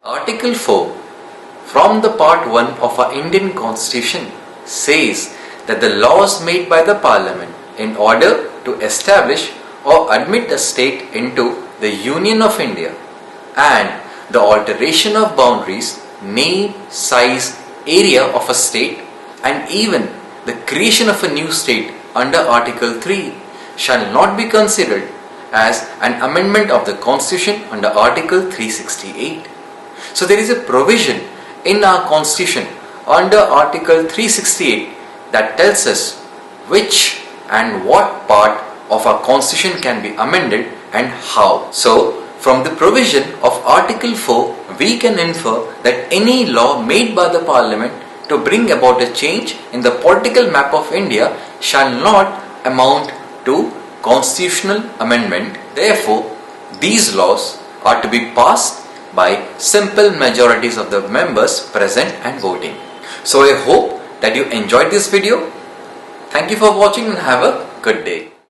Article 4 from the Part 1 of our Indian Constitution says that the laws made by the Parliament in order to establish or admit a state into the Union of India and the alteration of boundaries, name, size, area of a state and even the creation of a new state under Article 3 shall not be considered as an amendment of the Constitution under Article 368. So there is a provision in our Constitution under Article 368 that tells us which and what part of our Constitution can be amended and how. So from the provision of Article 4, we can infer that any law made by the Parliament to bring about a change in the political map of India shall not amount to constitutional amendment. Therefore, these laws are to be passed by simple majorities of the members present and voting. So I hope that you enjoyed this video. Thank you for watching and have a good day.